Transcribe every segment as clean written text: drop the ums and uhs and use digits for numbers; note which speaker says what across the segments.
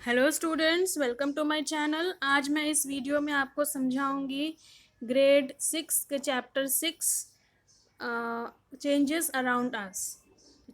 Speaker 1: Hello students, welcome to my channel. आज मैं इस वीडियो में आपको समझाऊंगी ग्रेड 6 के चैप्टर 6 चेंजेस अराउंड अस।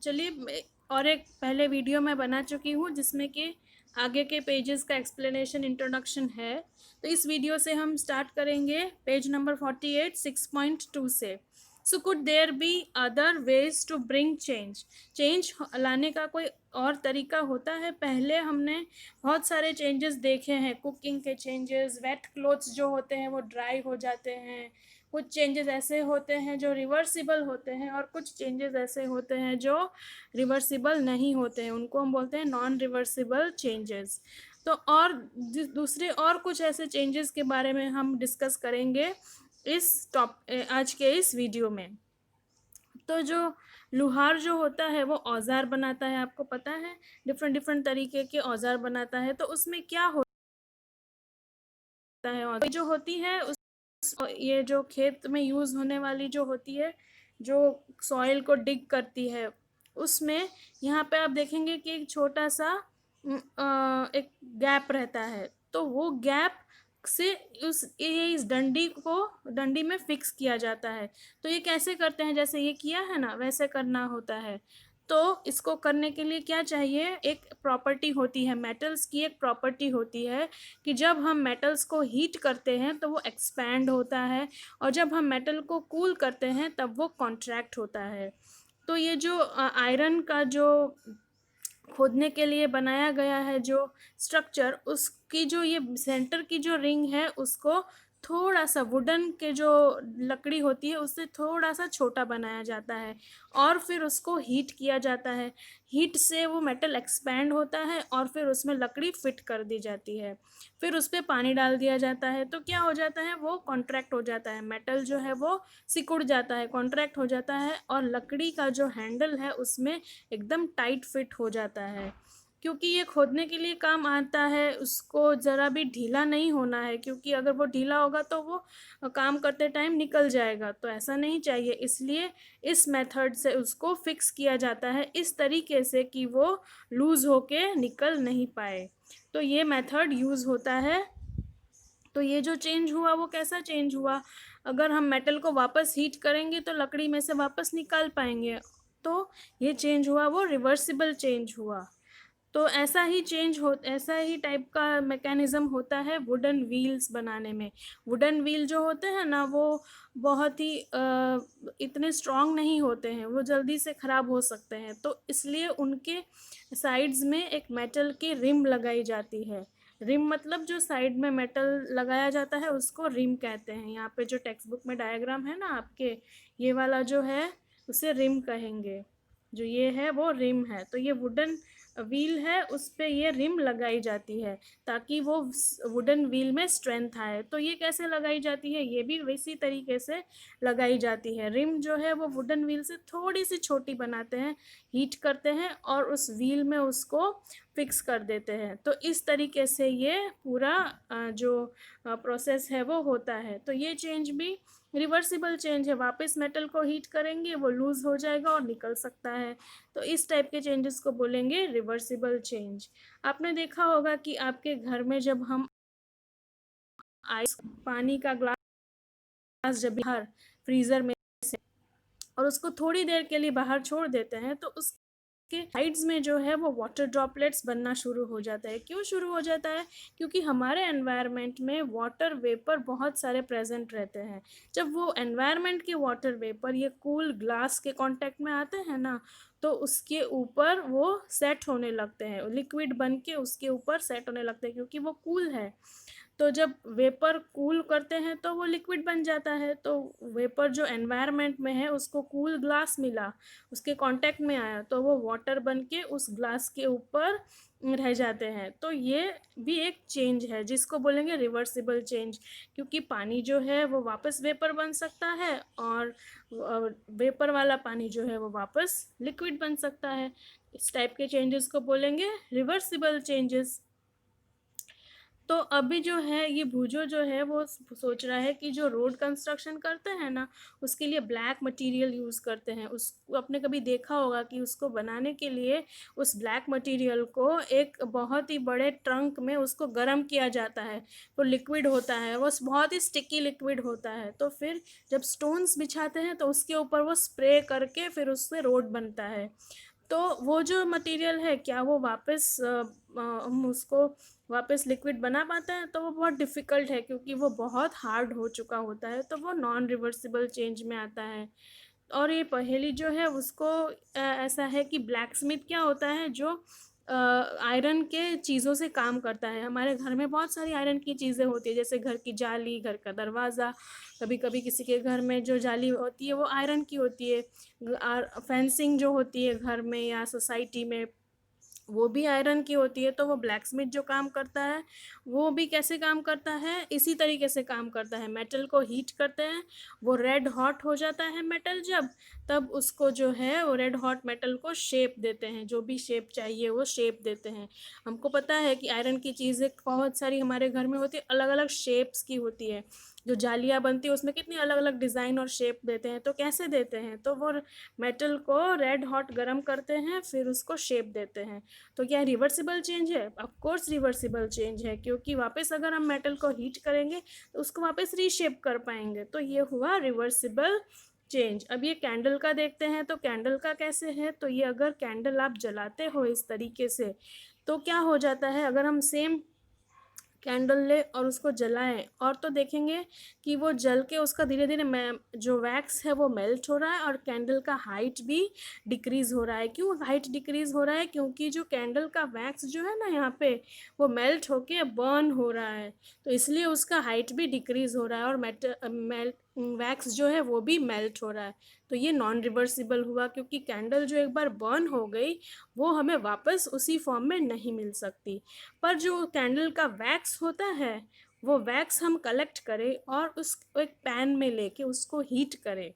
Speaker 1: चलिए, और एक पहले वीडियो मैं बना चुकी हूँ जिसमें कि आगे के पेजेस का एक्सप्लेनेशन इंट्रोडक्शन है। तो इस वीडियो से हम स्टार्ट करेंगे पेज नंबर 48 6.2 से। So could there be other ways to bring change. Change लाने का कोई और तरीका होता है। पहले हमने बहुत सारे चेंजेस देखे हैं, कुकिंग के चेंजेस, वेट क्लोथ्स जो होते हैं वो ड्राई हो जाते हैं, कुछ चेंजेस ऐसे होते हैं जो रिवर्सिबल होते हैं और कुछ चेंजेस ऐसे होते हैं जो रिवर्सिबल नहीं होते हैं, उनको हम बोलते हैं नॉन रिवर्सिबल चेंजेस। तो और दूसरे और कुछ ऐसे चेंजेस के बारे में हम डिस्कस करेंगे आज के इस वीडियो में। तो जो लुहार जो होता है वो औजार बनाता है, आपको पता है, डिफरेंट डिफरेंट तरीके के औजार बनाता है। तो उसमें क्या होता है, औजार जो होती है ये जो खेत में यूज होने वाली जो होती है, जो सॉइल को डिग करती है, उसमें यहाँ पे आप देखेंगे कि एक छोटा सा एक गैप रहता है। तो वो गैप से इस डंडी में फिक्स किया जाता है। तो ये कैसे करते हैं, जैसे ये किया है ना वैसे करना होता है। तो इसको करने के लिए क्या चाहिए, एक प्रॉपर्टी होती है, मेटल्स की एक प्रॉपर्टी होती है कि जब हम मेटल्स को हीट करते हैं तो वो एक्सपैंड होता है, और जब हम मेटल को कूल करते हैं तब वो कॉन्ट्रैक्ट होता है। तो ये जो आयरन का जो खोदने के लिए बनाया गया है जो स्ट्रक्चर, उसकी जो ये सेंटर की जो रिंग है उसको थोड़ा सा वुडन के जो लकड़ी होती है उससे थोड़ा सा छोटा बनाया जाता है, और फिर उसको हीट किया जाता है। हीट से वो मेटल एक्सपैंड होता है और फिर उसमें लकड़ी फिट कर दी जाती है। फिर उस पर पानी डाल दिया जाता है तो क्या हो जाता है, वो कॉन्ट्रैक्ट हो जाता है, मेटल जो है वो सिकुड़ जाता है, कॉन्ट्रैक्ट हो जाता है, और लकड़ी का जो हैंडल है उसमें एकदम टाइट फिट हो जाता है। क्योंकि ये खोदने के लिए काम आता है, उसको ज़रा भी ढीला नहीं होना है, क्योंकि अगर वो ढीला होगा तो वो काम करते टाइम निकल जाएगा, तो ऐसा नहीं चाहिए। इसलिए इस मेथड से उसको फिक्स किया जाता है इस तरीके से कि वो लूज़ होके निकल नहीं पाए। तो ये मेथड यूज़ होता है। तो ये जो चेंज हुआ वो कैसा चेंज हुआ, अगर हम मेटल को वापस हीट करेंगे तो लकड़ी में से वापस निकाल पाएंगे। तो ये चेंज हुआ वो रिवर्सिबल चेंज हुआ। तो ऐसा ही टाइप का मैकेनिज्म होता है वुडन व्हील्स बनाने में। वुडन व्हील जो होते हैं ना वो बहुत ही इतने स्ट्रांग नहीं होते हैं, वो जल्दी से ख़राब हो सकते हैं, तो इसलिए उनके साइड्स में एक मेटल की रिम लगाई जाती है। रिम मतलब जो साइड में मेटल लगाया जाता है उसको रिम कहते हैं। यहाँ पे जो टेक्स्ट बुक में डायग्राम है ना आपके, ये वाला जो है उसे रिम कहेंगे, जो ये है वो रिम है। तो ये वुडन व्हील है, उस पे ये रिम लगाई जाती है ताकि वो वुडन व्हील में स्ट्रेंथ आए। तो ये कैसे लगाई जाती है, ये भी वैसी तरीके से लगाई जाती है। रिम जो है वो वुडन व्हील से थोड़ी सी छोटी बनाते हैं, हीट करते हैं और उस व्हील में उसको फिक्स कर देते हैं। तो इस तरीके से ये पूरा जो प्रोसेस है वो होता है। तो ये चेंज भी रिवर्सिबल चेंज है, वापस मेटल को हीट करेंगे वो लूज़ हो जाएगा और निकल सकता है। तो इस टाइप के चेंजेस को बोलेंगे रिवर्सिबल चेंज। आपने देखा होगा कि आपके घर में जब हम आइस पानी का ग्लास जब बाहर फ्रीज़र में से और उसको थोड़ी देर के लिए बाहर छोड़ देते हैं तो उसके साइड्स में जो है वो वाटर ड्रॉपलेट्स बनना शुरू हो जाता है। क्यों शुरू हो जाता है, क्योंकि हमारे एनवायरनमेंट में वाटर वेपर बहुत सारे प्रेजेंट रहते हैं। जब वो एनवायरनमेंट के वाटर वेपर ये कूल ग्लास के कांटेक्ट में आते हैं ना, तो उसके ऊपर वो सेट होने लगते हैं, लिक्विड बन के उसके ऊपर सेट होने लगते हैं क्योंकि वो कूल है। तो जब वेपर कूल करते हैं तो वो लिक्विड बन जाता है। तो वेपर जो एनवायरनमेंट में है उसको कूल ग्लास मिला, उसके कांटेक्ट में आया, तो वो वाटर बन के उस ग्लास के ऊपर रह जाते हैं। तो ये भी एक चेंज है जिसको बोलेंगे रिवर्सिबल चेंज, क्योंकि पानी जो है वो वापस वेपर बन सकता है और वेपर वाला पानी जो है वो वापस लिक्विड बन सकता है। इस टाइप के चेंजेस को बोलेंगे रिवर्सिबल चेंजेस। तो अभी जो है ये भूजो जो है वो सोच रहा है कि जो रोड कंस्ट्रक्शन करते हैं ना, उसके लिए ब्लैक मटेरियल यूज़ करते हैं। उस आपने कभी देखा होगा कि उसको बनाने के लिए उस ब्लैक मटेरियल को एक बहुत ही बड़े ट्रंक में उसको गर्म किया जाता है। वो लिक्विड होता है, वो बहुत ही स्टिकी लिक्विड होता है। तो फिर जब स्टोन्स बिछाते हैं तो उसके ऊपर वो स्प्रे करके फिर उससे रोड बनता है। तो वो जो मटेरियल है, क्या वो वापस हम उसको वापस लिक्विड बना पाते हैं? तो वो बहुत डिफ़िकल्ट है, क्योंकि वो बहुत हार्ड हो चुका होता है, तो वो नॉन रिवर्सिबल चेंज में आता है। और ये पहेली जो है उसको ऐसा है कि ब्लैक स्मिथ क्या होता है, जो आयरन के चीज़ों से काम करता है। हमारे घर में बहुत सारी आयरन की चीज़ें होती है, जैसे घर की जाली, घर का दरवाज़ा। कभी कभी किसी के घर में जो जाली होती है वो आयरन की होती है। फेंसिंग जो होती है घर में या सोसाइटी में, वो भी आयरन की होती है। तो वो ब्लैक स्मिथ जो काम करता है वो भी कैसे काम करता है, इसी तरीके से काम करता है। मेटल को हीट करते हैं, वो रेड हॉट हो जाता है मेटल जब, तब उसको जो है वो रेड हॉट मेटल को शेप देते हैं, जो भी शेप चाहिए वो शेप देते हैं। हमको पता है कि आयरन की चीज़ें बहुत सारी हमारे घर में होती है, अलग अलग शेप्स की होती है। जो जालियाँ बनती है उसमें कितनी अलग अलग डिज़ाइन और शेप देते हैं। तो कैसे देते हैं, तो वो मेटल को रेड हॉट गरम करते हैं, फिर उसको शेप देते हैं। तो क्या रिवर्सिबल चेंज है? ऑफ कोर्स रिवर्सिबल चेंज है, क्योंकि वापस अगर हम मेटल को हीट करेंगे तो उसको वापस रीशेप कर पाएंगे। तो ये हुआ रिवर्सिबल चेंज। अब ये कैंडल का देखते हैं, तो कैंडल का कैसे है? तो ये अगर कैंडल आप जलाते हो इस तरीके से, तो क्या हो जाता है, अगर हम सेम कैंडल ले और उसको जलाएं, और तो देखेंगे कि वो जल के उसका धीरे धीरे जो वैक्स है वो मेल्ट हो रहा है, और कैंडल का हाइट भी डिक्रीज हो रहा है। क्यों हाइट डिक्रीज हो रहा है? क्योंकि जो कैंडल का वैक्स जो है ना यहाँ पे, वो मेल्ट होके बर्न हो रहा है, तो इसलिए उसका हाइट भी डिक्रीज हो रहा है, और मेल्ट वैक्स जो है वो भी मेल्ट हो रहा है। तो ये नॉन रिवर्सिबल हुआ, क्योंकि कैंडल जो एक बार बर्न हो गई वो हमें वापस उसी फॉर्म में नहीं मिल सकती। पर जो कैंडल का वैक्स होता है, वो वैक्स हम कलेक्ट करें और उस एक पैन में लेके उसको हीट करें,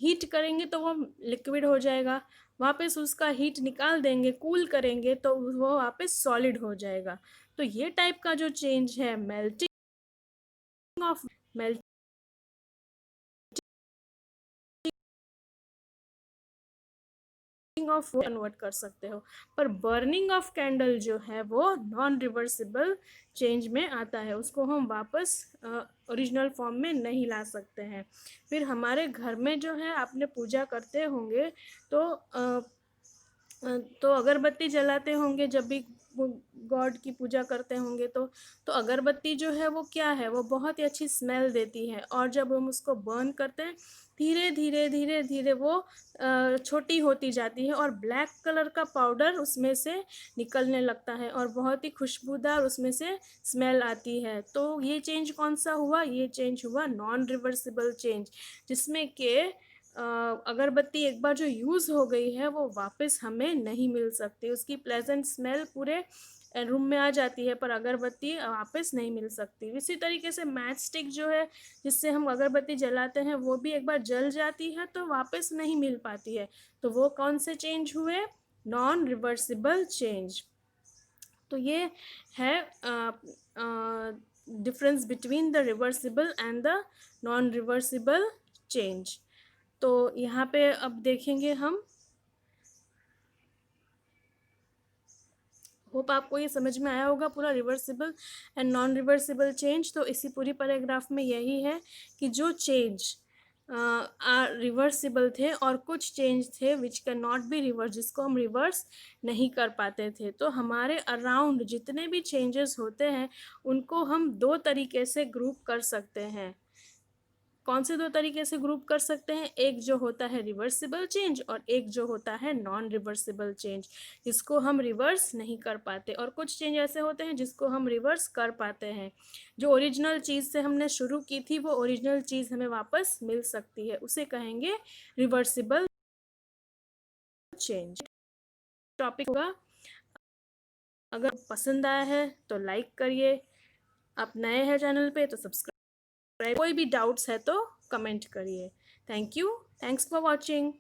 Speaker 1: हीट करेंगे तो वो लिक्विड हो जाएगा। वापस उसका हीट निकाल देंगे, कूल करेंगे तो वो वापस सॉलिड हो जाएगा। तो ये टाइप का जो चेंज है, melting of melting of convert कर सकते हो। पर बर्निंग ऑफ कैंडल जो है वो नॉन रिवर्सिबल चेंज में आता है, उसको हम वापस ओरिजिनल फॉर्म में नहीं ला सकते हैं। फिर हमारे घर में जो है आपने पूजा करते होंगे, तो तो अगरबत्ती जलाते होंगे जब भी वो गॉड की पूजा करते होंगे, तो अगरबत्ती जो है वो क्या है, वो बहुत ही अच्छी स्मेल देती है। और जब हम उसको बर्न करते हैं, धीरे धीरे धीरे धीरे वो छोटी होती जाती है, और ब्लैक कलर का पाउडर उसमें से निकलने लगता है, और बहुत ही खुशबूदार उसमें से स्मेल आती है। तो ये चेंज कौन सा हुआ? ये चेंज हुआ नॉन रिवर्सिबल चेंज, जिसमें कि अगरबत्ती एक बार जो यूज़ हो गई है वो वापस हमें नहीं मिल सकती। उसकी प्लेजेंट स्मेल पूरे रूम में आ जाती है, पर अगरबत्ती वापस नहीं मिल सकती। इसी तरीके से मैच स्टिक जो है, जिससे हम अगरबत्ती जलाते हैं, वो भी एक बार जल जाती है तो वापस नहीं मिल पाती है। तो वो कौन से चेंज हुए? Non reversible change. तो ये है difference between the reversible and the non reversible change. तो यहाँ पे अब देखेंगे हम, होप आपको ये समझ में आया होगा पूरा reversible and non reversible change. तो इसी पूरी पैराग्राफ में यही है कि जो चेंज रिवर्सिबल थे, और कुछ चेंज थे which can not be reverse, जिसको हम रिवर्स नहीं कर पाते थे। तो हमारे अराउंड जितने भी चेंजेस होते हैं उनको हम दो तरीके से ग्रुप कर सकते हैं। कौन से दो तरीके से ग्रुप कर सकते हैं? एक जो होता है रिवर्सिबल चेंज, और एक जो होता है नॉन रिवर्सिबल चेंज, जिसको हम रिवर्स नहीं कर पाते। और कुछ चेंज ऐसे होते हैं जिसको हम रिवर्स कर पाते हैं। जो ओरिजिनल चीज़ से हमने शुरू की थी वो ओरिजिनल चीज़ हमें वापस मिल सकती है, उसे कहेंगे रिवर्सिबल चेंज। टॉपिक होगा, अगर पसंद आया है तो लाइक करिए, आप नए हैं चैनल पे तो सब्सक्राइब, कोई भी डाउट्स है तो कमेंट करिए। Thank you, thanks for watching.